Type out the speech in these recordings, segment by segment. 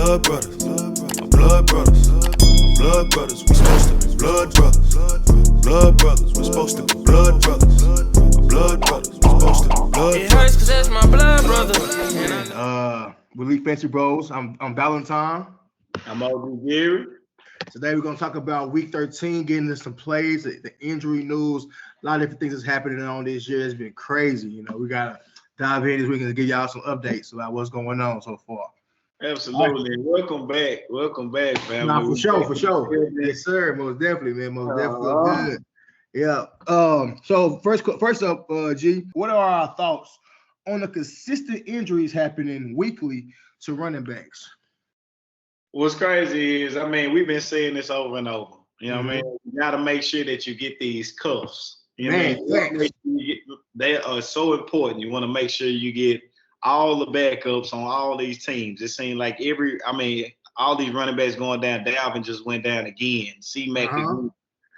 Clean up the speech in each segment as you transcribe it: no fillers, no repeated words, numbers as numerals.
blood brothers, my blood brothers, my blood brothers. We supposed to be blood brothers, blood brothers. We supposed to be blood brothers, my blood brothers. We supposed to be blood brothers. It hurts 'cause that's my blood brother. We League Fancy Bros. I'm Valentine. I'm OG Gary. Today we're gonna talk about Week 13, getting into some plays, the injury news, a lot of different things that's happening on this year. It's been crazy. You know, we gotta dive in this week and give y'all some updates about what's going on so far. Absolutely. Right. Welcome back, family. Nah, for sure. Yes, sir. Most definitely, man. Most definitely good. Yeah. So first up, G, what are our thoughts on the consistent injuries happening weekly to running backs? What's crazy is, we've been saying this over and over. You know what I mean? You got to make sure that you get these cuffs. You know what I mean? They are so important. You want to make sure you get all the backups on all these teams. It seems like all these running backs going down. Dalvin just went down again. C-Mac again.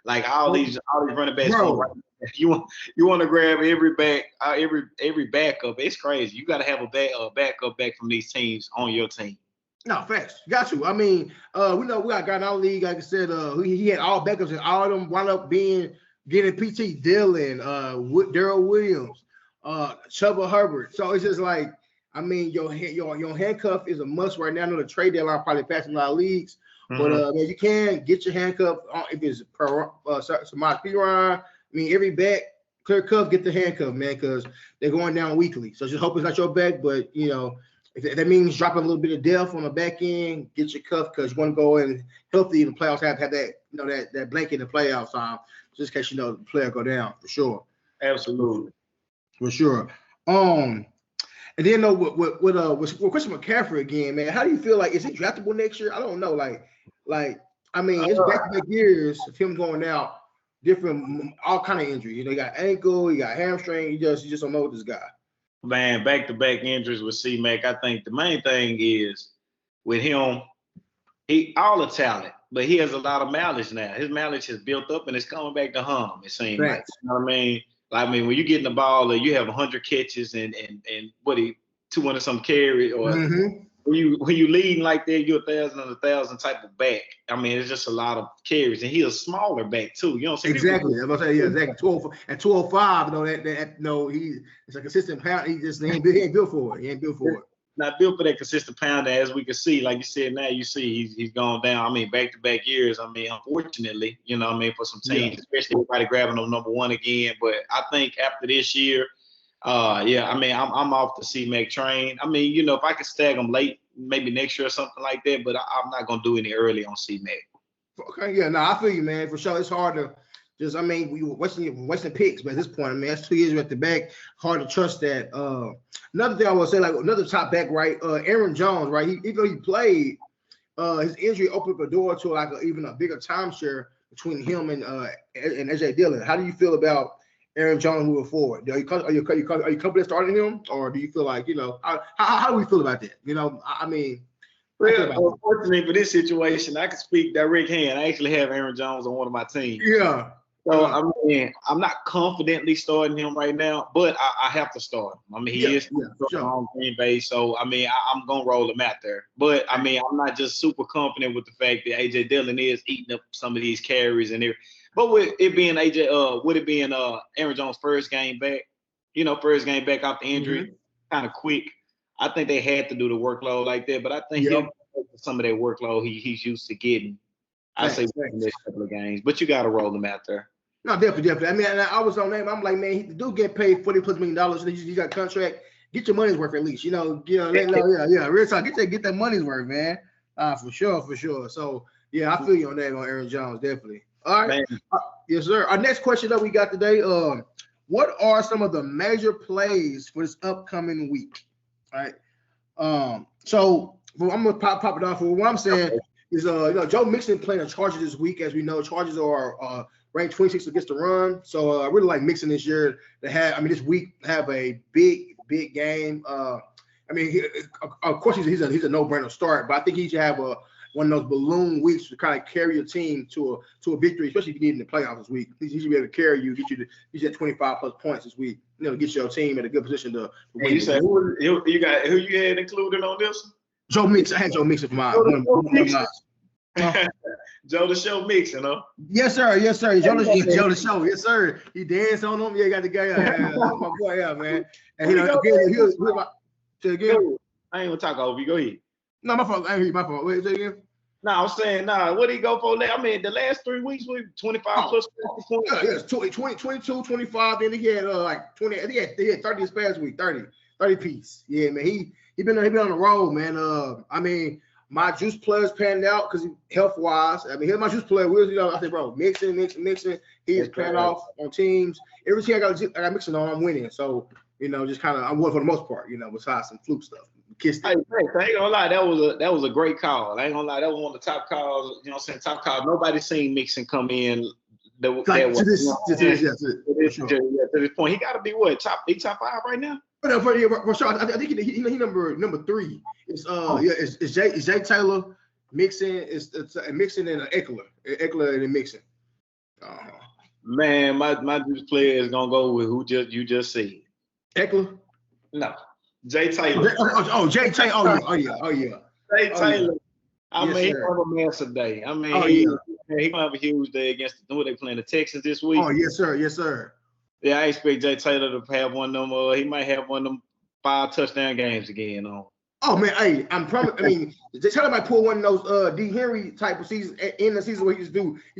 Like all these running backs going right. You want to grab every back, every backup. It's crazy. You got to have a backup back from these teams on your team. No, facts. Got you. We know we got a guy in our league, like I said, he had all backups and all of them wound up getting PT Dillon, Daryl Williams, Chuba Hubbard. So it's just like, your handcuff is a must right now. I know the trade deadline probably passing a lot of leagues, but you can get your handcuff if it's Samaj Piran. Every back, clear cuff, get the handcuff, man, because they're going down weekly. So just hope it's not your back, but if that means dropping a little bit of depth on the back end, get your cuff because you want to go in healthy in the playoffs. Have that that blanket in the playoff time, just in case the player go down for sure. Absolutely, for sure. And then with Christian McCaffrey again, man, how do you feel like is he draftable next year? I don't know. It's back-to-back years of him going out, different all kind of injury. You got ankle, you got hamstring. You just don't know this guy. Man, back-to-back injuries with C-Mac. I think the main thing is with him, he all the talent, but he has a lot of mileage now. His mileage has built up and it's coming back to hum. It seems like, you know what I mean? When you get in the ball, you have 100 catches and 200 some carry, or when you leading like that, you're 1,000 type of back. It's just a lot of carries, and he's a smaller back too. You know what I'm saying? Exactly. I'm gonna say exactly. 205. He's a consistent pound. He ain't built for it. He ain't built for it. Not built for that consistent pounder, as we can see. Like you said, now you see he's gone down. Back-to-back years. Unfortunately, for some teams, especially everybody grabbing them number one again. But I think after this year, I'm off the C-Mac train. If I could stag them late, maybe next year or something like that, but I'm not gonna do any early on C-Mac. Okay, yeah, no, I feel you, man. For sure, it's hard to just. We were wasting picks, but at this point, that's 2 years at the back. Hard to trust that. Another thing I want to say, like another top back, right? Aaron Jones, right? Even though he played, his injury opened up a door to even a bigger timeshare between him and AJ Dillon. How do you feel about Aaron Jones moving forward? Are you comfortable starting him, or do you feel like how do we feel about that? Unfortunately for this situation, I can speak direct hand. I actually have Aaron Jones on one of my teams. Yeah. So I'm not confidently starting him right now, but I have to start him. He is on Green Bay, so I'm gonna roll him out there. But I'm not just super confident with the fact that AJ Dillon is eating up some of these carries and everything. But with it being Aaron Jones' first game back off the injury, kind of quick. I think they had to do the workload like that, but I think he'll take some of that workload he's used to getting. I say within the next couple of games, but you got to roll him out there. No, definitely. I was on that. I'm like, man, the dude get paid $40+ million. He got a contract. Get your money's worth at least. Real talk. Get that money's worth, man. For sure. So yeah, I feel you on that on Aaron Jones, definitely. All right. Yes, sir. Our next question that we got today, what are some of the major plays for this upcoming week? All right. So I'm gonna pop it off. For what I'm saying is, Joe Mixon playing the Chargers this week. As we know, Chargers are ranked 26th against the run. So I really like Mixon this year. This week have a big game. Of course he's a no-brainer start, but I think he should have one of those balloon weeks to kind of carry your team to a victory, especially if you need in the playoffs this week. He should be able to carry you, get you 25+ points this week. Get your team in a good position to win. You say who you had included on this? Joe Mixon. I had Joe Mixon for my one Joe the Show Mixon, huh? Yes, sir. Yes, sir. Joe the Show. Yes, sir. He danced on him. Yeah, got the guy. My boy, yeah, man. And he was again. I ain't gonna talk over you. Go ahead. No, my fault. I ain't hear my fault. Wait, say again. No, I'm saying, what did he go for? I mean, the last 3 weeks with 25 plus points. Yeah, 20, 22, 25. Then he had like 20. He had 30 this past week. 30 piece. Yeah, man. He been on the road, man. I mean, my juice players panned out because health wise. I mean, here's my juice player. I said, bro, mixing. He is panned off on teams. Every team I got mixing on, I'm winning. So just kind of I'm winning for the most part. Besides some fluke stuff. I ain't gonna lie, that was a great call. I ain't gonna lie, that was one of the top calls. You know what I'm saying? Top calls. Nobody seen Mixon come in. To this point, he got to be what top 5 right now. For sure, I think he number 3. It's Jay Taylor, Mixon, it's Mixon and Eckler and Mixon. Man, my juice player is gonna go with who you just said. Eckler? No. Jay Taylor. Jay Taylor. Oh yeah. Jay Taylor. I mean, he's gonna have a massive day. I mean, he's gonna have a huge day against who they playing, the Texans this week. Oh yes, sir. Yeah, I expect Jay Taylor to have one of them. He might have one of them 5 touchdown games again. Oh man, hey, I'm probably. I mean, Jay Taylor might pull one of those D. Henry type of seasons in the season where he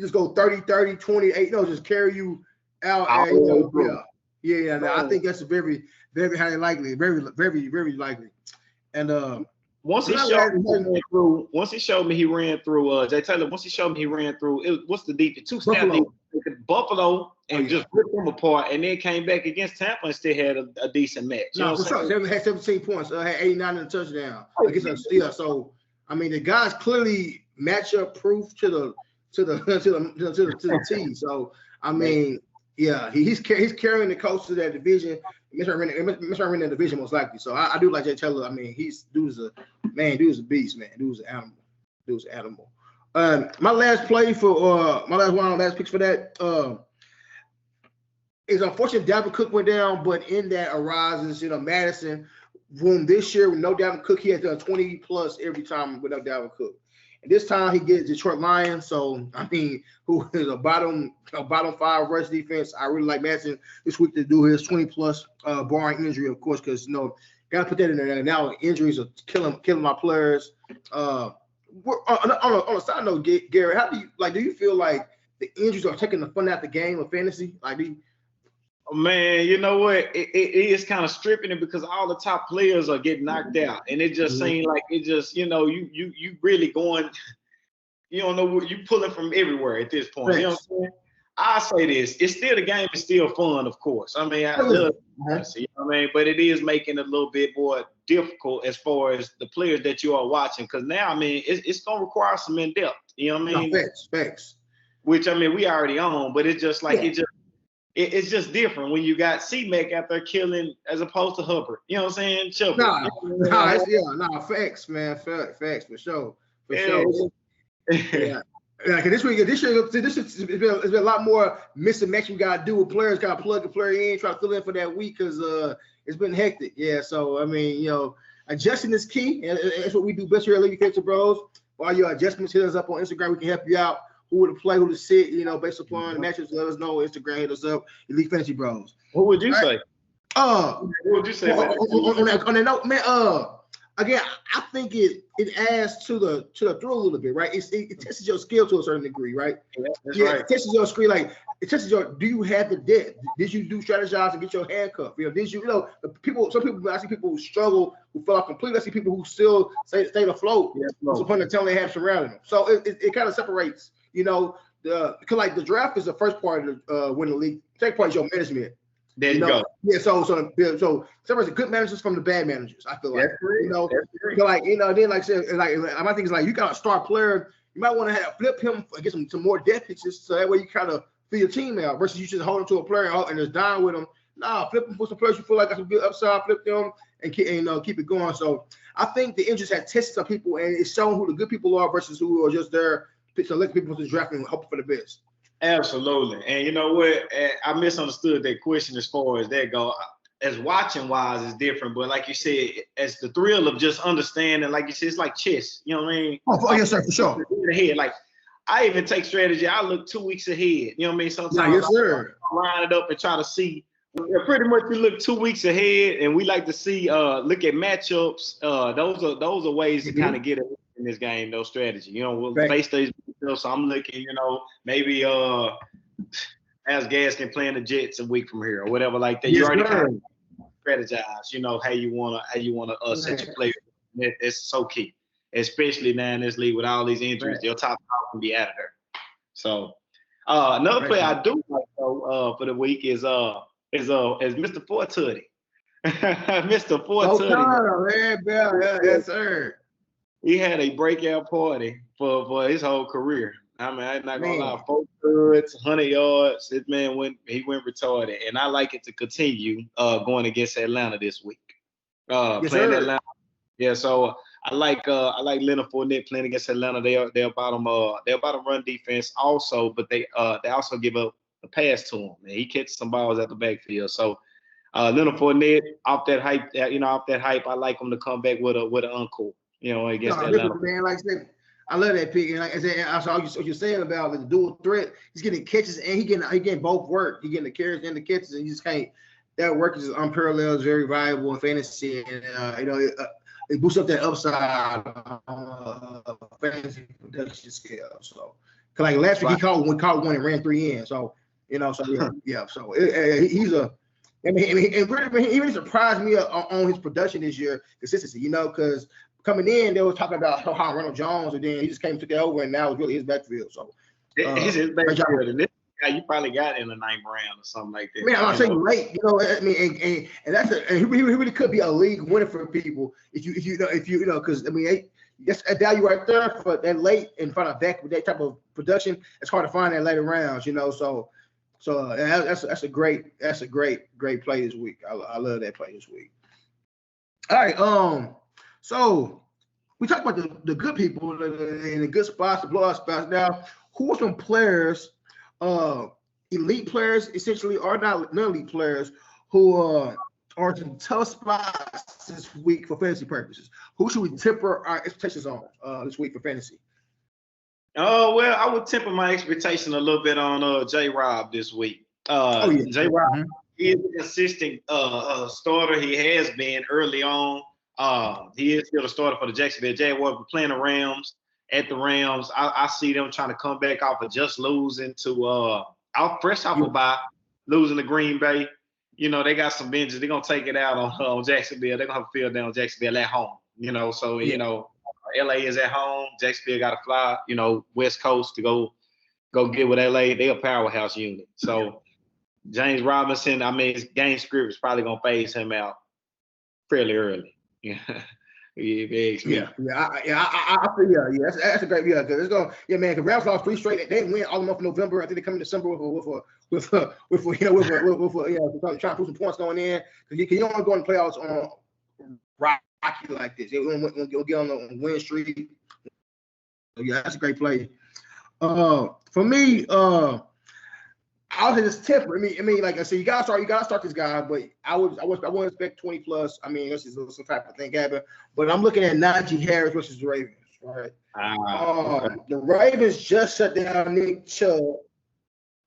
just go 30, 28. Just carry you out. Yeah. No, I think that's very, very highly likely. Very, very, very likely. And once he showed me he ran through Jay Taylor. Once he showed me he ran through. What's the defense? 2 snap Buffalo and just ripped them apart, and then came back against Tampa and still had a decent match. No, for sure. They had 17 points. Had 89 in the touchdown against us. Yeah. So I mean, the guy's clearly matchup proof to the T. So I mean. Yeah, he's carrying the coach to that division. Mr. Renner division most likely. So I do like Jay Taylor. I mean, dude's a beast, man. Dude's an animal. My last play for my last picks for that is unfortunate. Dalvin Cook went down, but in that arises Madison. Whom this year with no Dalvin Cook, he has done 20 plus every time without Dalvin Cook. And this time he gets Detroit Lions. So I mean, who is a bottom 5 rush defense? I really like Madison this week to do his 20 plus, barring injury, of course, because gotta put that in there. Now injuries are killing my players. On a side note, Gary, how do you feel like the injuries are taking the fun out the game of fantasy? Man, you know what? It is kind of stripping it because all the top players are getting knocked out, and it just seems like it just you really going. You don't know what you pulling from everywhere at this point. You know what I'm saying? I say this: it's still the game is still fun, of course. I mean, you know what I mean, but it is making it a little bit more difficult as far as the players that you are watching, because now I mean it's gonna require some in depth. You know what I mean? Facts. Which I mean we already own, but it's just like It's just different when you got C-Mac out there killing as opposed to Hubbard. You know what I'm saying? Facts, man. Facts for sure. Yeah. Like this year, it's been a lot more mix and match we gotta do with players. Gotta plug a player in, try to fill in for that week because it's been hectic. Yeah. So I mean, adjusting is key, and that's what we do best here at League Catcher Bros. While your adjustments, hit us up on Instagram. We can help you out. Who to play, who to sit, based upon the matches. Let us know. Instagram, hit us up. Elite Fantasy Bros. What would you say? What would you say? On that note, man. Again, I think it adds to the thrill a little bit, right? It tests your skill to a certain degree, right? That's right. It tests your screen, like it tests do you have the depth? Did you do strategize and get your handcuff? Did you some people I see people who struggle who fell off completely. I see people who still stay afloat. What's the point of telling they have surrounding them? So it kind of separates. The draft is the first part of the winning league. Second part is your management. There you go. Yeah, so separates the good managers from the bad managers. I feel like then like I said, my thing is like you got a star player, you might want to flip him and get some more depth picks, so that way you kind of fill your team out versus you just hold him to a player and just dying with him. Nah, flip him for some players you feel like got some good upside, flip them and keep it going. So I think the injuries have tested some people and it's shown who the good people are versus who are just there. Select people to draft and hope for the best. Absolutely. And you know what? I misunderstood that question as far as that go. as watching wise is different, but like you said, as the thrill of just understanding, like you said, it's like chess. You know what I mean? Oh yes, sir, for sure. Ahead, like I even take strategy. I look 2 weeks ahead. You know what I mean? Sometimes yes, sir. I line it up and try to see. Pretty much, we look 2 weeks ahead, and we like to see, look at matchups. Those are ways to kind of get it in this game. Those strategy. You know, we'll face these. So I'm looking. You know, maybe as Gaskin playing the Jets a week from here or whatever like that. You already kind of strategize. You know how you wanna set your play. It's so key, especially now in this league with all these injuries. Your top can be out of there. So another player I do like though for the week is Mr. Fortuny. Mr. Fortuny. Yes, sir. He had a breakout party for his whole career. I mean, I'm not gonna lie, 4 goods, 100 yards. This man went retarded, and I like it to continue going against Atlanta this week. Playing Atlanta. Yeah, so I like Leonard Fournette playing against Atlanta. They're bottom run defense also, but they also give up a pass to him. And he catches some balls at the backfield. So Leonard Fournette off that hype, I like him to come back with an encore, against Atlanta. Man, like I said, I love that pick. And like I said, I saw what you're saying about the dual threat. He's getting catches and he getting both work. He getting the carries and the catches, and you just can't. That work is unparalleled, is very valuable in fantasy, and it boosts up that upside fantasy production scale. So, cause like last week he caught one and ran 3 in. So yeah. So he's a. I mean, he really surprised me on his production this year, consistency. Because coming in, they were talking about how Ronald Jones, and then he just came took it over, and now it's really his backfield. So it's his backfield, and this guy you probably got in the 9th round or something like that. Man, I'm saying late. I mean, and he really could be a league winner for people if you because I mean, that's a value right there for that late and find a back with that type of production. It's hard to find that later rounds, So that's a great play this week. I love that play this week. All right, so we talked about the good people in the good spots, the blowout spots. Now, who are some players, elite players, essentially, or not non-elite players, who are in tough spots this week for fantasy purposes? Who should we temper our expectations on this week for fantasy? Oh, well, I would temper my expectation a little bit on J-Rob this week. J-Rob is a consistent starter. He has been early on. He is still a starter for the Jacksonville Jaguars. We're playing the Rams at the Rams. I see them trying to come back off of just losing to fresh off a bye, losing to Green Bay. They got some vengeance. They're going to take it out on Jacksonville. They're going to have a field down on Jacksonville at home. LA is at home. Jacksonville got to fly, West Coast to go get with LA. They're a powerhouse unit. So James Robinson, his game script is probably gonna phase him out fairly early. Yeah. I feel that's a great because it's going man. Because Rams lost 3 straight. They win all the month of November. I think they come in December with trying to put some points going in because you don't want to go in the playoffs on rocky like this. They'll get on the win streak. So that's a great play. For me, I'll say this temper. I mean, like I said, you gotta start this guy, but I wouldn't expect 20 plus. I mean, this is some type of thing happen. But I'm looking at Najee Harris versus the Ravens. Right. The Ravens just shut down Nick Chubb,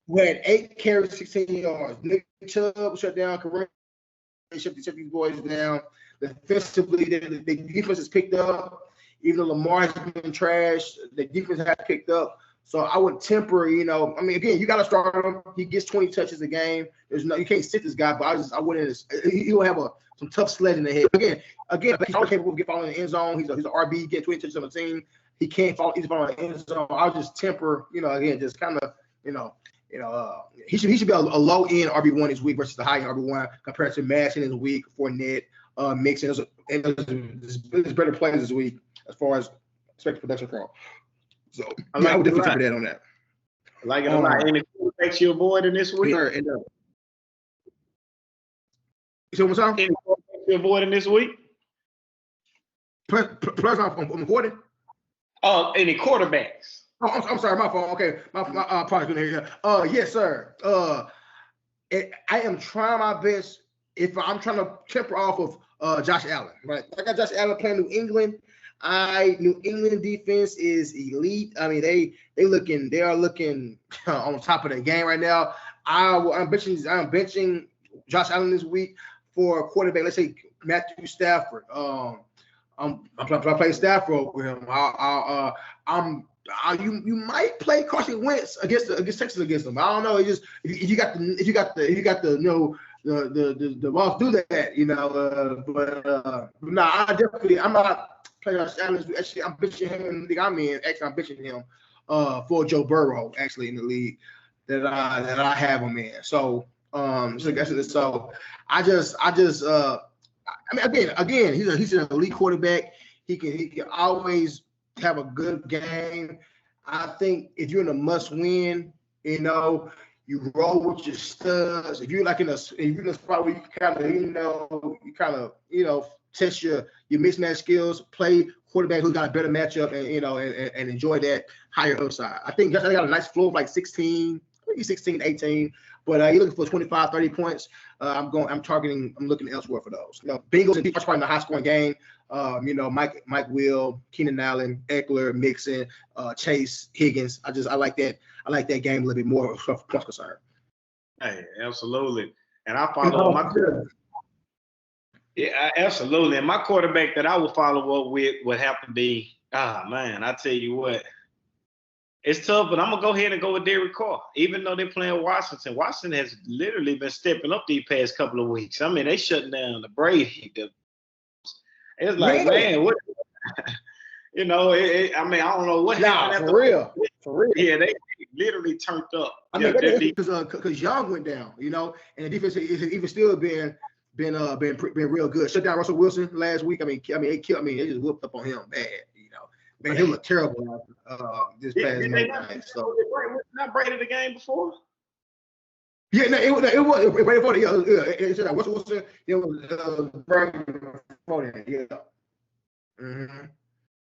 who had 8 carries, 16 yards. Nick Chubb shut down Kareem. They shut these boys down. Defensively, the defense has picked up. Even though Lamar has been trash, the defense has picked up. So I would temper, again, you got to start him. He gets 20 touches a game. You can't sit this guy, but I wouldn't. He'll have some tough sled in the head. Again, he's always capable of getting following the end zone. He's an RB, getting 20 touches on the team. He can't fall. He's following the end zone. I'll just temper, again, just kind of, he should be a low end RB1 this week versus the high end RB1 compared to Madison this week, Fournette, Mixon. There's better players this week as far as expected production from. So I would definitely temper that on that. I like it a lot. Any quarterbacks you avoiding this week? You see what I'm saying? Any quarterbacks you avoiding this week? Plus I'm avoiding. Any quarterbacks? Oh, I'm sorry, my phone. Okay, my probably couldn't hear you. Yes, sir. I am trying my best if I'm trying to temper off of Josh Allen, right? I got Josh Allen playing New England. New England defense is elite. I mean, they are looking on top of the game right now. I'm benching Josh Allen this week for a quarterback. Let's say Matthew Stafford. I'm playing Stafford over him. You might play Carson Wentz against Texas against them. I don't know. It's just if you got the the balls do that, I'm not playing Josh Allen. Actually, I'm bitching him in the league I'm in. Actually, I'm bitching him for Joe Burrow actually in the league that I have him in. So I mean, again, he's an elite quarterback. He can always have a good game. I think if you're in a must-win, you roll with your studs. If you're in a spot where you kind of test your mismatch skills, play quarterback who's got a better matchup, and enjoy that higher upside. I think Josh got a nice floor of like 16, maybe 16, 18. But you're looking for 25, 30 points. I'm looking elsewhere for those. Bengals and Detroit's probably in a high scoring game. Mike Will, Keenan Allen, Eckler, Mixon, Chase, Higgins. I like that. I like that game a little bit more for points concern. Hey, absolutely. And I follow my quarterback. Yeah, absolutely. And my quarterback that I will follow up with would have to be, I tell you what. It's tough, but I'm going to go ahead and go with Derek Carr. Even though they're playing Washington, Washington has literally been stepping up these past couple of weeks. I mean, they shutting down the Brady. It's like, man, what? I don't know what happened. For real. Yeah, they literally turned up. I mean, because Young went down, and the defense has even still been real good. Shut down Russell Wilson last week. They just whooped up on him bad. Man, he looked terrible this past night. So not Brady the game before. Yeah, no, it was Brady before. It said Russell Wilson. It was Brady before that. Yeah.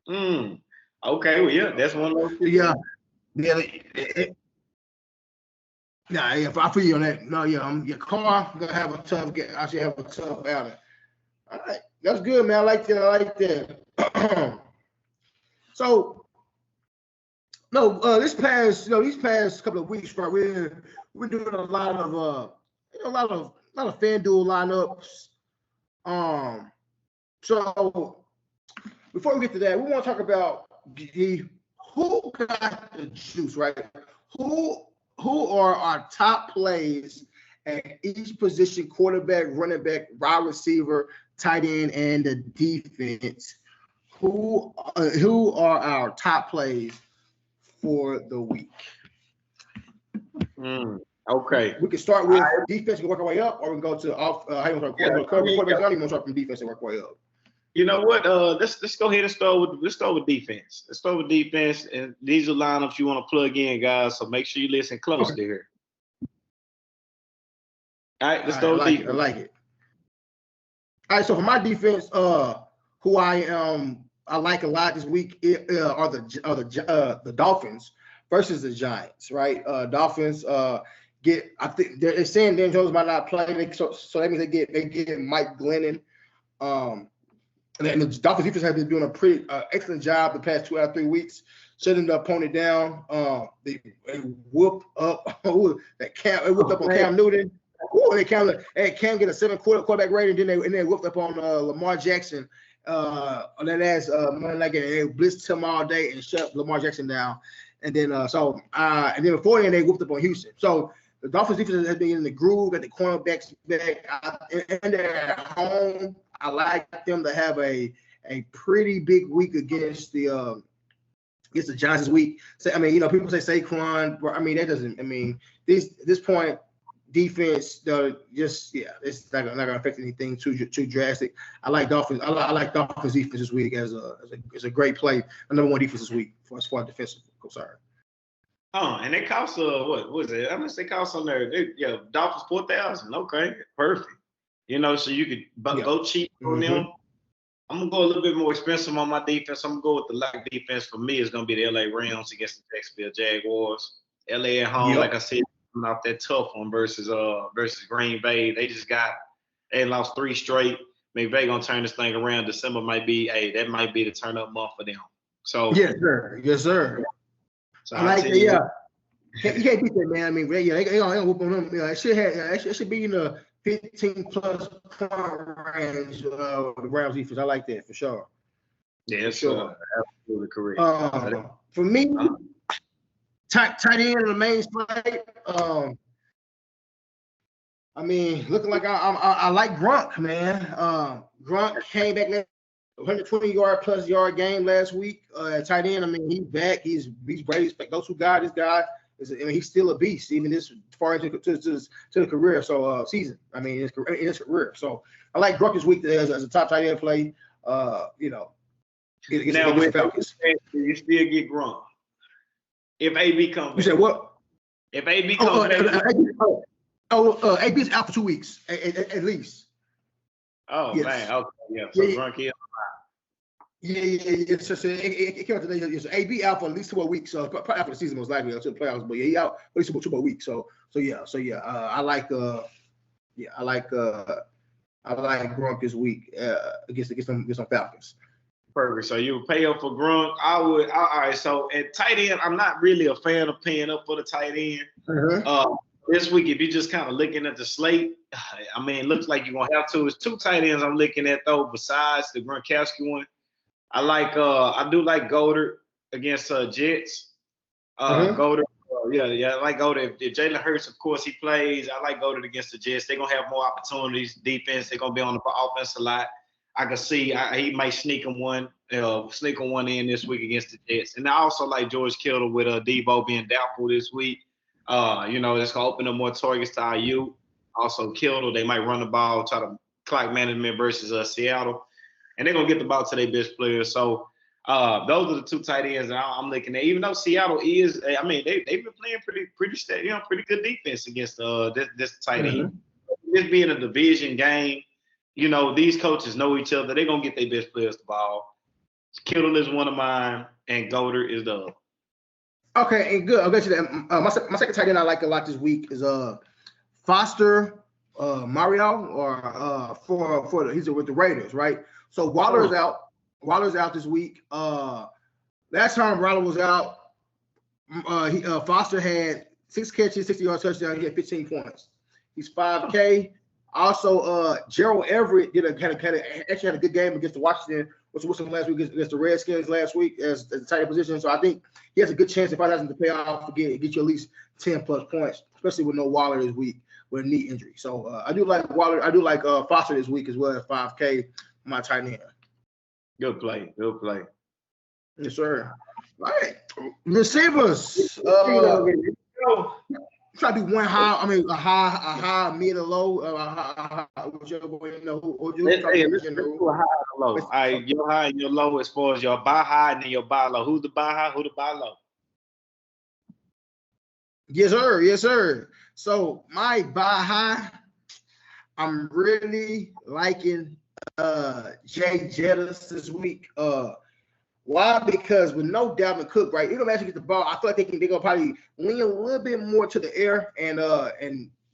Mm-hmm. Okay. Well, yeah, that's one of those. Yeah. I feel you on that. No, your car gonna have a tough. I should have a tough outing. All right, that's good, man. I like that. So, these past couple of weeks, right, we're doing a lot of FanDuel lineups. So before we get to that, we want to talk about who got the juice, right? Who are our top plays at each position: quarterback, running back, wide receiver, tight end, and the defense. Who are our top plays for the week? Okay. We can start with defense and work our way up, or we can go to quarterback. You want to start from defense and work our way up. You know what? Let's go ahead and start with defense. Let's start with defense, and these are lineups you want to plug in, guys. So make sure you listen closely here. All right, let's start with defense. I like it. All right, so for my defense, who I like a lot this week are the Dolphins versus the Giants, right? Dolphins I think they're saying Dan Jones might not play, so that means they get Mike Glennon. And the Dolphins defense has been doing a pretty excellent job the past 2 out of 3 weeks, shutting the opponent down. They whooped up on Cam Newton. Cam get a 7 quarterback rating, and they whooped up on Lamar Jackson. On that ass they blitzed him all day and shut Lamar Jackson down, and then before then they whooped up on Houston. So the Dolphins defense has been in the groove, got the cornerbacks back, and they're at home. I like them to have a pretty big week against the Giants this week. So people say Saquon, but that doesn't. This point. Defense, it's not gonna affect anything too drastic. I like Dolphins. I like Dolphins defense this week as a great play. The number 1 defense this week as far as defensive concern. And they cost what was it? How much they cost on there? Dolphins 4,000. Okay, perfect. So you could go cheap on them. I'm gonna go a little bit more expensive on my defense. I'm gonna go with the light defense. For me, it's gonna be the LA Rams against the Jacksonville Jaguars. LA at home, like I said. Off that tough one versus Green Bay. They just got They lost 3 straight. McVay gonna turn this thing around. December might be, that might be the turn up month for them. So yes, sir. Yes, sir. So I like that. Yeah, you can't beat that, man. I mean, they gonna whoop on them. It should be in the 15+ point range. The Browns defense. I like that for sure. Yeah, it's sure. Absolutely correct. For me, tight end in the main slate. I mean, looking like I like Gronk, man. Gronk came back last 120+ yard game last week. Tight end. I mean, he's back. He's great. Those who got this guy he's still a beast, even this far into the career. So season. I mean, in his career. So I like Gronk this week as a top tight end play. Now, with Falcons, you still get Gronk if AB comes. You said what? If AB comes back. AB's out for 2 weeks at least. Oh yes. Man, okay, yeah. So Gronk is. Yeah. It came out today. It's AB out for at least 2 more weeks. So probably after the season, most likely until the playoffs. But yeah, he out for at least 2 more weeks. So yeah. I like Gronk this week against some Falcons. Perfect. So you would pay up for Gronk. All right. So at tight end, I'm not really a fan of paying up for the tight end. Mm-hmm. This week, if you're just kind of looking at the slate, I mean, it looks like you're gonna have to. It's 2 tight ends I'm looking at though, besides the Gronkowski one. I do like Goddard against Jets. Goddard, I like Goddard. If Jalen Hurts, of course, he plays. I like Goddard against the Jets. They're gonna have more opportunities. Defense, they're gonna be on the offense a lot. I can see he might sneak him one in this week against the Jets. And I also like George Kittle with Debo being doubtful this week. It's gonna open up more targets to IU. Also, Kittle, they might run the ball, try to clock management versus Seattle, and they're gonna get the ball to their best players. So those are the 2 tight ends that I'm looking at. Even though Seattle is, I mean, they've been playing pretty steady, pretty good defense against this tight end. This being a division game, these coaches know each other. They're gonna get their best players the ball. Kittle is one of mine, and Goddard is the other. Okay, and good. I'll get you that. My second tight end I like a lot this week is Foster Mario, or he's with the Raiders, right? So Waller's out. Waller's out this week. Last time Waller was out, Foster had 6 catches, 60-yard touchdown. He had 15 points. He's 5K. Also, Gerald Everett actually had a good game against the Washington last week against the Redskins last week as the tight end position. So I think he has a good chance if I has him to pay off to get you at least 10+ points, especially with no Waller this week with a knee injury. So I do like Waller. I do like Foster this week as well at 5K, my tight end. Good play. Yes, sir. All right, receivers. Try to do one high. I mean, a high, mid, and low. Whichever way let's do a high and low. All right, your high and your low as far as your buy high and then your buy low. Who's the buy high? Who the buy low? Yes, sir. So my buy high, I'm really liking Jay Jettis this week. Why? Because with no Dalvin Cook, right? It'll actually get the ball. I feel like they're gonna probably lean a little bit more to the air, and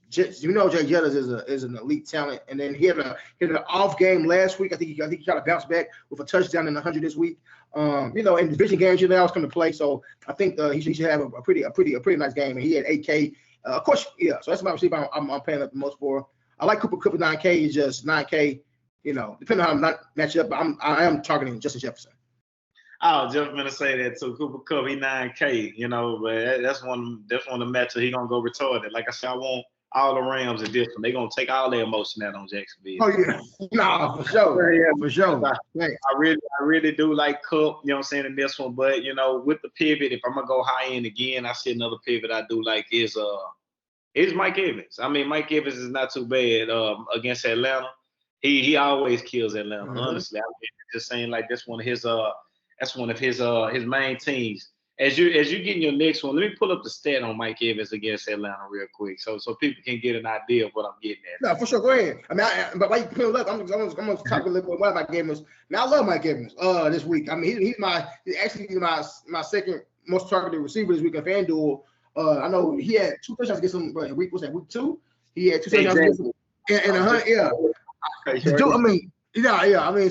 Jay Jettis is an elite talent. And then he had an off game last week. I think he tried to bounce back with a touchdown in 100 this week. In division games, I was coming to play, so I think he should have a pretty nice game. And he had 8K. Of course, yeah. So that's my receiver I'm paying up the most for. I like Cooper Kupp at 9K. Is just 9K. Depending on how I'm match up, but I am targeting Justin Jefferson. I was just gonna say that too. Cooper Kupp, he 9K, but that's one of the matches he gonna go retarded. Like I said, I want all the Rams in this one. They gonna take all their emotion out on Jacksonville. Oh yeah, nah, for sure. Yeah, for sure. I really do like Kupp, in this one. But with the pivot, if I'm gonna go high end again, I see another pivot I do like is Mike Evans. I mean, Mike Evans is not too bad against Atlanta. He always kills Atlanta. Mm-hmm. Honestly, I'm just saying like that's one of his main teams. As you get in your next one, let me pull up the stat on Mike Evans against Atlanta real quick, so people can get an idea of what I'm getting at. No, for sure. Go ahead. I mean, but while you put it up, I'm gonna talk a little bit about Mike Evans. Now, I love Mike Evans. This week, I mean, he's actually my second most targeted receiver this week in Fanduel. I know he had 2 touchdowns against him. Week 2? He had 2 touchdowns against him in 100. Yeah. I mean, yeah. I mean,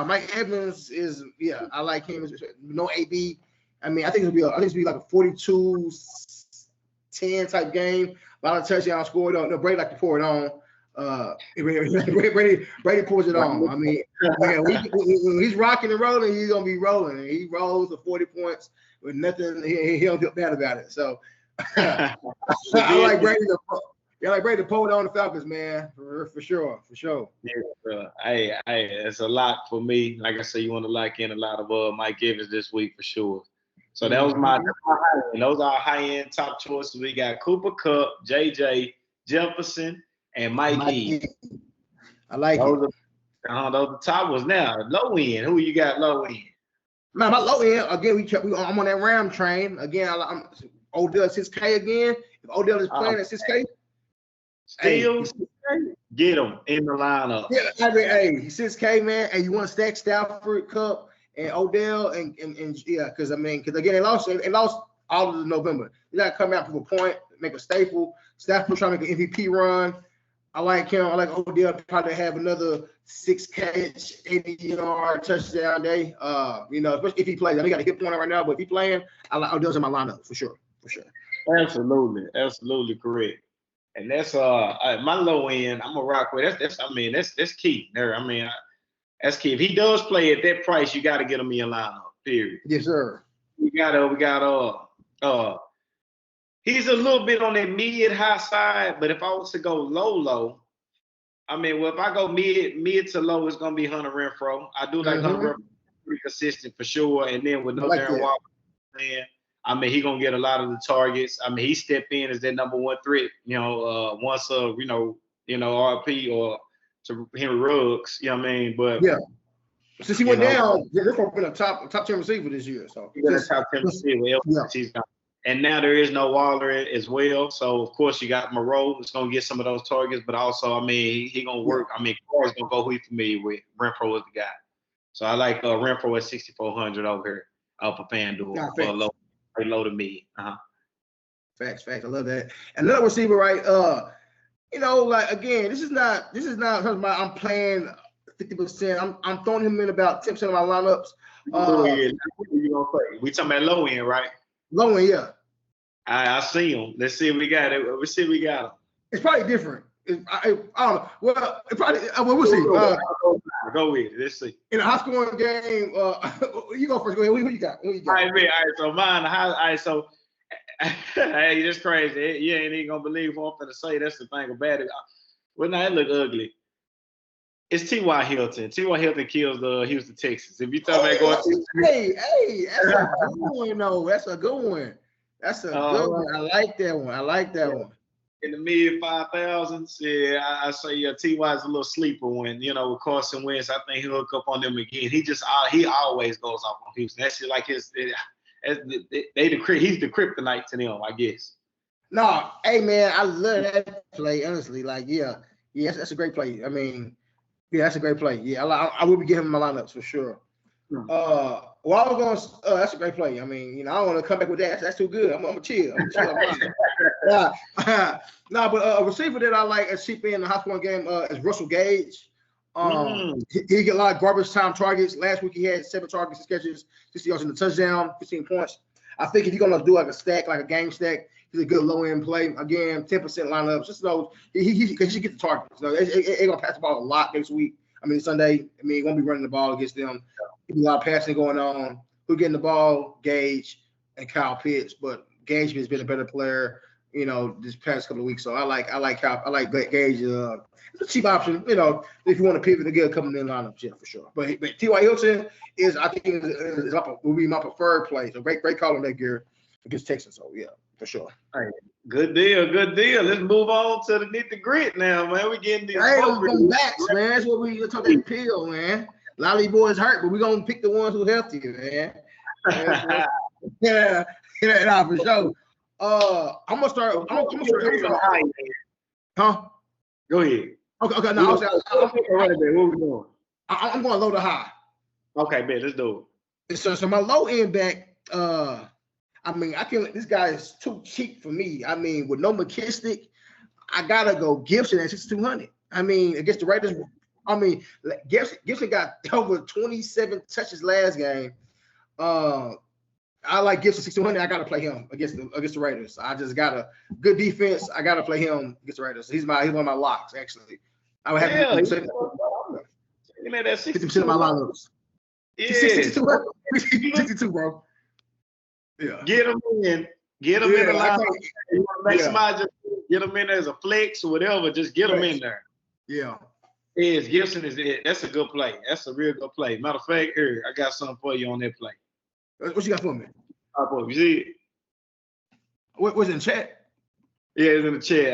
Mike Evans is, I like him. No AB. I mean, I think it'll be like a 42-10 type game. A lot of touchdowns scored. No, Brady like to pour it on. Brady pours it on. I mean, when he's rocking and rolling, he's gonna be rolling. And he rolls for 40 points with nothing. He don't feel bad about it. So I like Brady to pull it on the Falcons, man, for sure. Yeah, hey, it's a lot for me. Like I said, you want to lock in a lot of Mike Evans this week for sure. So that was my high end. Those are our high-end top choices. We got Cooper Kupp, JJ, Jefferson, and Mikey. I like those it. Those are the top ones. Now, low end. Who you got low end? Man, my low end, again, I'm on that Ram train. Again, I'm Odell at 6K again. If Odell is playing at 6K, still get him in the lineup. Yeah, I mean, 6K, man. And you want to stack Stafford, Kupp, and Odell, and because again, they lost all of November. You got to come out to a point, make a staple. Stafford trying to make an MVP run. I like him. I like Odell probably have another 6-catch, 80-yard touchdown day. Especially if he plays. I know he got a hit point right now, but if he playing, I like Odell's in my lineup for sure. Absolutely correct. And that's my low end. I'm gonna rock with. That's key there. I mean, that's key. If he does play at that price, you got to get him in your lineup. Period. Yes, sir. We got he's a little bit on that mid-high side, but if I was to go low, I mean, if I go mid to low, it's gonna be Hunter Renfrow. I do like Hunter Renfrow, pretty consistent for sure. And then with Darren Waller, man, I mean, he gonna get a lot of the targets. I mean, he stepped in as that number one threat. Once RP or to Henry Ruggs. You know what I mean? But yeah. Since he went down, Renfrow been a top 10 receiver this year. So he's been a top 10 receiver. He's gone. And now there is no Waller as well. So, of course, you got Moreau. It's going to get some of those targets. But also, I mean, he going to work. I mean, Carr's going to go who he's familiar with. Renfrow is the guy. So, I like Renfrow at 6,400 over here for Fanduel. For low to me. Facts. I love that. Another receiver, right? Again, this is not I'm playing 50%. I'm throwing him in about 10% of my lineups. You going to play? We talking about low end, right? Low end, yeah. I see him. Let's see if we got it. Let's see if we got him. It's probably different. I don't know. Well, it probably. We'll see. Go with it. Let's see. In a high-scoring game, you go first. Go ahead. Who you got? All right. So mine. All right. So, hey, that's crazy. You ain't even gonna believe what I'm gonna say. That's the thing about it. Well, now it look ugly. It's T.Y. Hilton. T.Y. Hilton kills the Houston Texans. If you talk about going, hey, that's a good one, though. That's a good one. I like that one. In the mid 5,000s, yeah, I say T.Y. is a little sleeper one. With Carson Wentz, I think he'll hook up on them again. He always goes off on Houston. That's just like he's the kryptonite to them, I guess. No, hey man, I love that play. Honestly, that's a great play. I mean. Yeah, that's a great play. Yeah, I will be giving him my lineups for sure. That's a great play. I mean, I don't want to come back with that. That's too good. I'm gonna chill. But a receiver that I like as cheap in the high-scoring game is Russell Gage. He get a lot of garbage time targets. Last week he had 7 targets, 6 catches, 60 yards in the touchdown, 15 points. I think if you're gonna do like a game stack, he's a good low-end play. Again, 10% lineups. Just know he should get the targets. They're gonna pass the ball a lot next week. I mean, Sunday. I mean, he's gonna be running the ball against them. There's a lot of passing going on. Who's getting the ball? Gage and Kyle Pitts. But Gage has been a better player, this past couple of weeks. So I like Gage. It's a cheap option, if you want to pivot to get a couple in lineups, yeah, for sure. But T.Y. Hilton will be my preferred play. So great call on that gear against Texas. So yeah. For sure. All right. Good deal. Let's move on to the nitty-gritty now, man. We getting these. Hey, I'm backs, man. That's what we talk that pill, man. A lot of these boys hurt, but we're gonna pick the ones who healthy, man. Yeah, for sure. I'm gonna start. Huh? Go ahead. Okay. No, what we doing? I'm going low to high. Okay, man. Let's do it. So my low end back. I mean, this guy is too cheap for me. I mean, with no McKissick, I gotta go Gibson at 6,200. I mean, against the Raiders, I mean, Gibson got over 27 touches last game. I like Gibson 6,200. I gotta play him against the Raiders. I just got a good defense. I gotta play him against the Raiders. He's one of my locks actually. I would have him that 50% of my lineups. Yeah, 62, bro. Yeah. Get him in. Get him in the lineup. You want to maximize it, get him in there as a flex or whatever. Just get him in there. Yeah. Yes, Gibson is it. That's a good play. That's a real good play. Matter of fact, here, I got something for you on that play. What you got for me? You see it? What's in the chat? Yeah, it's in the chat.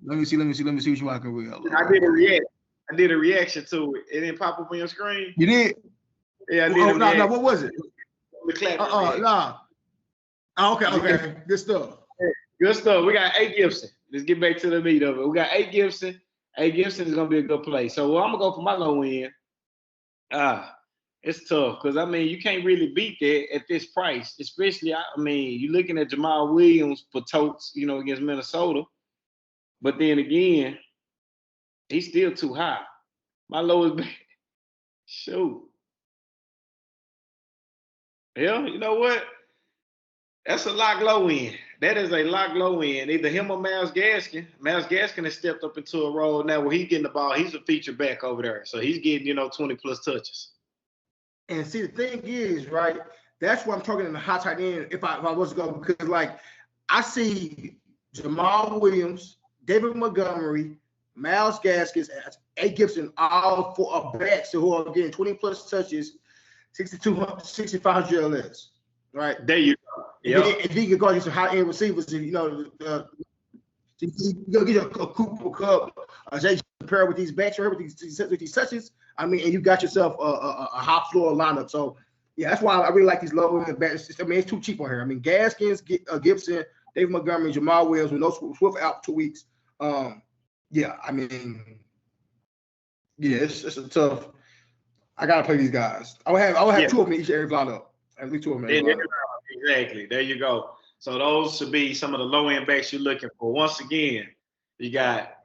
Let me see what you rocking with. I did a reaction to it. It didn't pop up on your screen. You did? Yeah, I did. No, what was it? Nah. Okay. Good stuff. Good stuff. We got A. Gibson. Let's get back to the meat of it. We got A. Gibson. A. Gibson is gonna be a good play. So I'm gonna go for my low end. It's tough because I mean you can't really beat that at this price, especially I mean you're looking at Jamal Williams for totes, against Minnesota, but then again, he's still too high. My lowest shoot. Yeah, you know what? That's a lock low end. That is a lock low end. Either him or Myles Gaskin. Myles Gaskin has stepped up into a role now where he's getting the ball. He's a feature back over there, so he's getting 20 plus touches. And see, the thing is, right, that's what I'm talking in the high tight end if I was to go, because, like, I see Jamal Williams, David Montgomery, Myles Gaskin, A. Gibson, all four backs who are getting 20-plus touches, 6,200, 6,500 GLS, right? There you go. Yep. If he can go against some high-end receivers, you're going to get a Cooper Kupp, Jay pair with these backs, with these touches. I mean, and you got yourself a high floor lineup. So, yeah, that's why I really like these low end backs. I mean, it's too cheap on here. I mean, Gaskins, Gibson, David Montgomery, Jamal Williams with no Swift out 2 weeks. Yeah, I mean, yeah, it's a tough. I gotta play these guys. I would have two of them in each area lineup. At least two of them. Exactly. There you go. So those should be some of the low end backs you're looking for. Once again, you got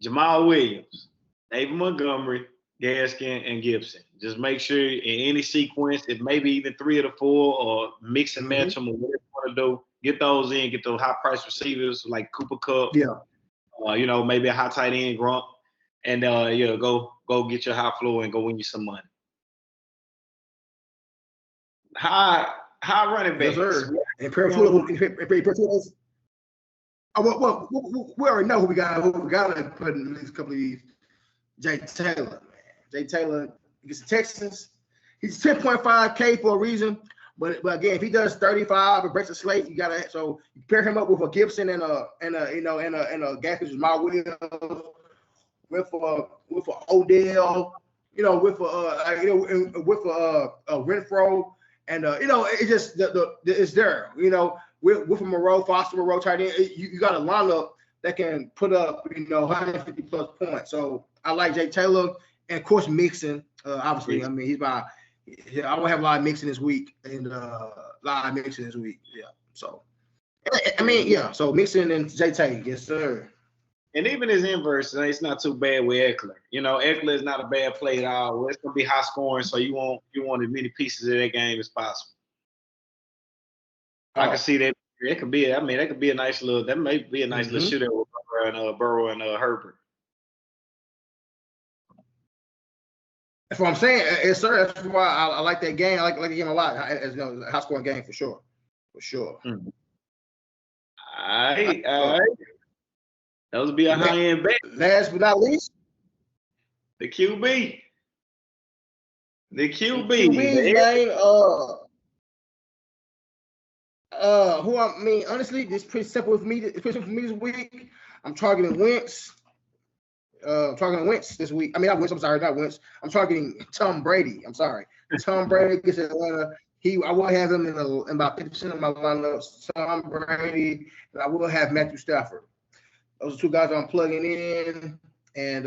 Jamal Williams, David Montgomery, Gaskin, and Gibson. Just make sure in any sequence, it may be even 3 of the 4 or mix and match them or whatever you want to do. Get those in, get those high price receivers like Cooper Kupp. Yeah. Maybe a high tight end Grunt. And go get your high floor and go win you some money. High running backs. Yes, sir. And we already know who we got to put in the next couple of these. Jay Taylor, man. Jay Taylor against the Texans. He's 10.5K for a reason. But again, if he does 35 or breaks a slate, you pair him up with a Gibson and a Gaskin, Jamal Williams, with a Odell, with a Renfro, and it just it's there, with a Foster Moreau tight end, you got a lineup that can put up 150 plus points. So I like Jay Taylor, and of course Mixon. Obviously, I mean I will have a lot of Mixon this week, and Yeah. So I mean, yeah. So Mixon and Jay Taylor, yes sir. And even his inverse, it's not too bad with Eckler. Eckler is not a bad play at all. It's gonna be high scoring, so you want as many pieces of that game as possible. I can see that. It could be. That could be a nice little. That may be a nice little shootout with Burrow and Herbert. That's what I'm saying, yes, sir. That's why I like that game. I like the game a lot. As a high scoring game for sure. Mm-hmm. All right. Those would be a high end bet. Last but not least, the QB. The QB. Honestly, this is pretty simple for me. This week. I'm targeting Wentz. This week. I mean, not Wentz. I'm sorry, not Wentz. I'm targeting Tom Brady. I'm sorry. Tom Brady gets Atlanta. I will have him in about 50% of my lineups. Tom Brady, and I will have Matthew Stafford. Those are two guys I'm plugging in, and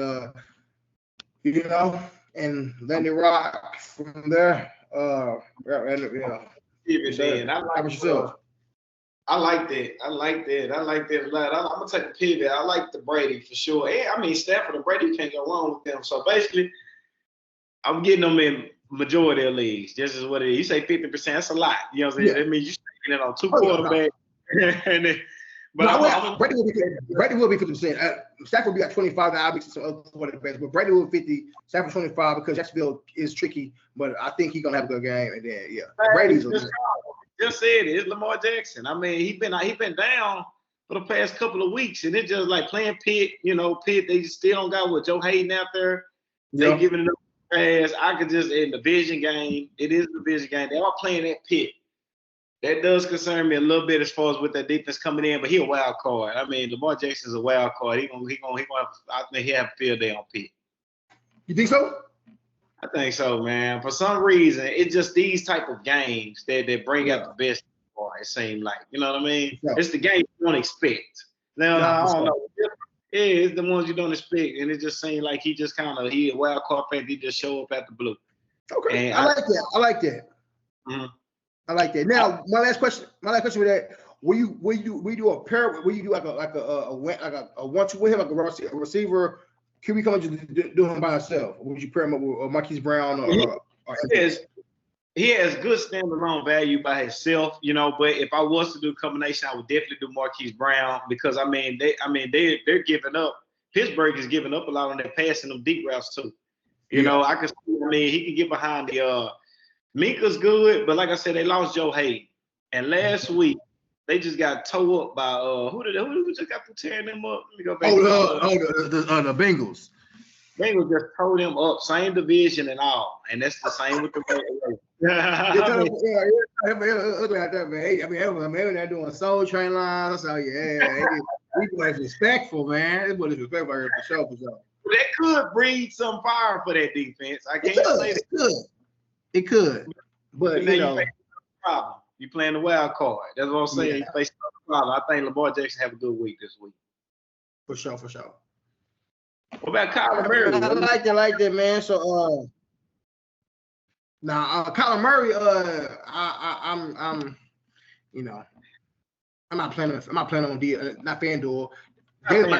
and letting it rock from there. I like I like that. I like that a lot. I'm gonna take a pivot. I like the Brady for sure. And I mean Stafford and Brady can't go wrong with them. So basically, I'm getting them in majority of leagues. This is what it is. You say 50%, that's a lot. You know what I'm saying? That means you're taking it on two quarterbacks. And then, but Brady will be 50%. Stafford will be at 25. Now I'll be some other quarterbacks, but Brady will be 50. Stafford 25 because Jacksonville is tricky. But I think he's gonna have a good game. And then Brady's just said it. It's Lamar Jackson. I mean, he been down for the past couple of weeks, and it's just like playing Pitt. You know, Pitt. They still don't got with Joe Hayden out there. They giving it up pass. I could just in the division game. It is a division game. They are playing at Pitt. That does concern me a little bit as far as with that defense coming in, but he a wild card. I mean, Lamar Jackson's a wild card. He gonna have. I think he have a field day on Pitt. You think so? I think so, man. For some reason, it's just these type of games that bring out the best. It seems like, you know what I mean? Yeah. It's the game you don't expect. Now, I don't know. Yeah, it's the ones you don't expect, and it just seems like he a wild card fan. He just show up at the blue. Okay, I like that. I like that. Mm-hmm. I like that. Now, my last question with that: will you do a pair? Will you do like a 1-2 with him, like a receiver? Can we come and just do him by himself? Or would you pair him up with Marquise Brown or he has good standalone value by himself, you know. But if I was to do a combination, I would definitely do Marquise Brown because they're giving up. Pittsburgh is giving up a lot on their passing them deep routes too. You know, I could see. I mean, he can get behind the Minka's good, but like I said, they lost Joe Hayden, and last week they just got towed up by who just got to tearing them up. Let me go back. The Bengals. Bengals just towed them up, same division and all, and that's the same with the Raiders. They're doing Soul Train lines. So we was respectful, man. It was respectful for sure. That could breed some fire for that defense. I can't say it could, but you playing the wild card. That's what I'm saying. You face the problem. I think Lamar Jackson have a good week this week. For sure. What about Kyler Murray? I like that, man. So, Kyler Murray, I'm not planning on not FanDuel. In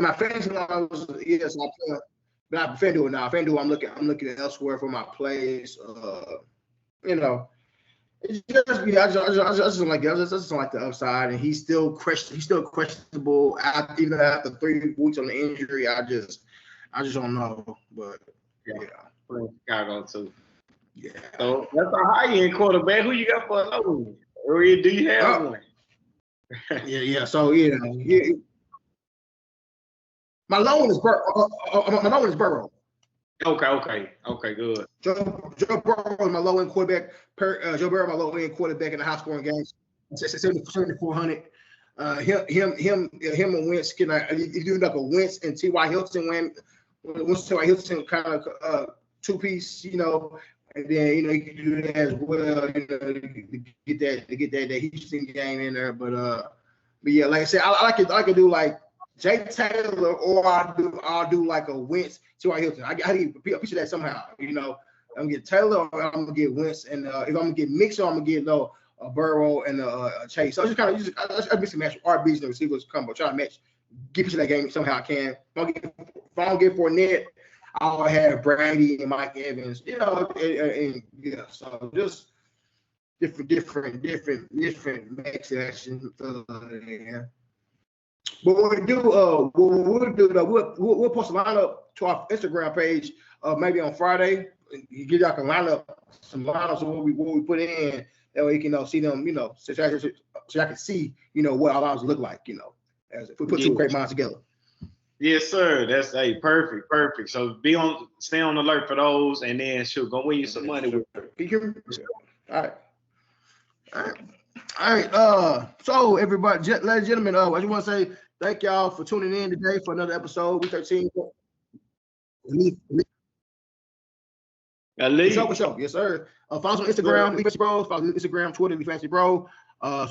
my fantasy laws, yes, I play, but not FanDuel now. FanDuel, I'm looking at elsewhere for my plays. It's just I just don't like it. I just don't like the upside, and he's still questionable even after 3 weeks on the injury. I just don't know, but Chicago too. Yeah. So that's a high-end quarterback. Who you got for a low end? Or do you have one? Yeah. So my low one is Burrow. Okay, good. Joe Burrow is my low-end quarterback. Joe Burrow, my low-end quarterback in the high-scoring games. 7,400. Him and Wentz can you do like a Wentz and T.Y. Hilton when T.Y. Hilton kind of two-piece, and then you can do that as well, to get that Houston game in there. But yeah, like I said, I could do like Jay Taylor, or I'll do like a Wentz, T.Y. Hilton. I need a piece of that somehow. I'm gonna get Taylor, or I'm gonna get Wentz, and if I'm gonna get Mixon, I'm gonna get a Burrow and a Chase. So I just kind of I mix and match RBs and receivers combo, try to match, get into that game somehow I can. If I don't get Fournette, I'll have Brady and Mike Evans. So just different match action. But what we'll do, we'll post a lineup to our Instagram page, maybe on Friday. You give y'all some lineups of what we put in. That way you can see them, so I can see, what our lineups look like, as if we put two great minds together. Yes, sir. That's perfect. So stay on alert for those, and then go win you some money with it. All right. So everybody, ladies and gentlemen, I just want to say thank y'all for tuning in today for another episode. Week 13. Show. Yes, sir. Follow us on Instagram, Fancy Bros. Follow us on Instagram, Twitter, Fancy Bro.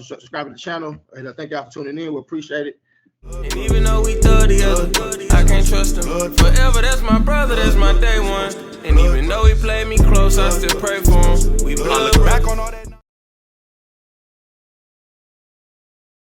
Subscribe to the channel, and thank y'all for tuning in. We appreciate it. And even though we thug together, I can't trust him. Forever, that's my brother, that's my day one. And even though he played me close, I still pray for him. We blood. Back on all that.